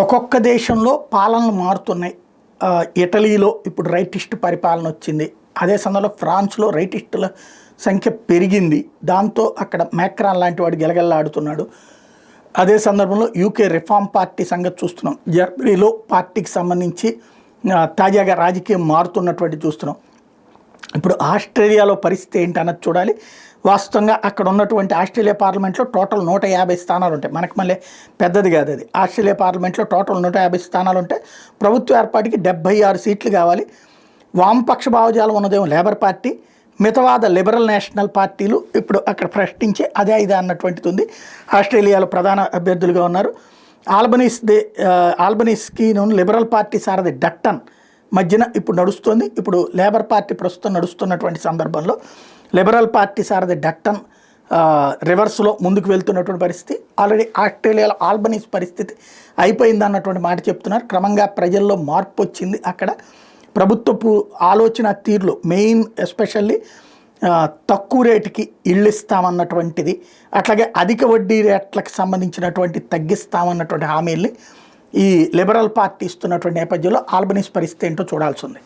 ఒక్కొక్క దేశంలో పాలనలు మారుతున్నాయి. ఇటలీలో ఇప్పుడు రైటిస్ట్ పరిపాలన వచ్చింది. అదే సమయంలో ఫ్రాన్స్లో రైటిస్టుల సంఖ్య పెరిగింది. దాంతో అక్కడ మ్యాక్రాన్ లాంటి వాడు గెలగెల్లాడుతున్నాడు. అదే సందర్భంలో యూకే రిఫార్మ్ పార్టీ సంగతి చూస్తున్నాం. జర్మనీలో పార్టీకి సంబంధించి తాజాగా రాజకీయం మారుతున్నటువంటి చూస్తున్నాం. ఇప్పుడు ఆస్ట్రేలియాలో పరిస్థితి ఏంటి అన్నది చూడాలి. వాస్తవంగా అక్కడ ఉన్నటువంటి ఆస్ట్రేలియా పార్లమెంట్లో టోటల్ 150 స్థానాలు ఉంటాయి. మనకు మళ్ళీ పెద్దది కాదు అది. ఆస్ట్రేలియా పార్లమెంట్లో టోటల్ 150 స్థానాలు ఉంటాయి. ప్రభుత్వ ఏర్పాటుకి 76 సీట్లు కావాలి. వామపక్ష భావజాలం ఉన్నదేమో లేబర్ పార్టీ, మితవాద లిబరల్ నేషనల్ పార్టీలు ఇప్పుడు అక్కడ ప్రశ్నించి అదే ఇదే అన్నటువంటిది ఉంది. ఆస్ట్రేలియాలో ప్రధాన అభ్యర్థులుగా ఉన్నారు. ఆల్బనీస్కి లిబరల్ పార్టీ సారథి డట్టన్ మధ్యన ఇప్పుడు నడుస్తుంది. ఇప్పుడు లేబర్ పార్టీ ప్రస్తుతం నడుస్తున్నటువంటి సందర్భంలో లిబరల్ పార్టీ సారథి డట్టన్ రివర్స్లో ముందుకు వెళ్తున్నటువంటి పరిస్థితి. ఆల్రెడీ ఆస్ట్రేలియాలో ఆల్బనీస్ పరిస్థితి అయిపోయింది అన్నటువంటి మాట చెప్తున్నారు. క్రమంగా ప్రజల్లో మార్పు వచ్చింది. అక్కడ ప్రభుత్వపు ఆలోచన తీరులో మెయిన్ ఎస్పెషల్లీ తక్కువ రేటుకి ఇళ్ళు ఇస్తామన్నటువంటిది, అట్లాగే అధిక వడ్డీ రేట్లకు సంబంధించినటువంటి తగ్గిస్తామన్నటువంటి హామీల్ని ఈ లిబరల్ పార్టీ ఇస్తున్నటువంటి నేపథ్యంలో ఆల్బనీస్ పరిస్థితి ఏంటో చూడాల్సి ఉంది.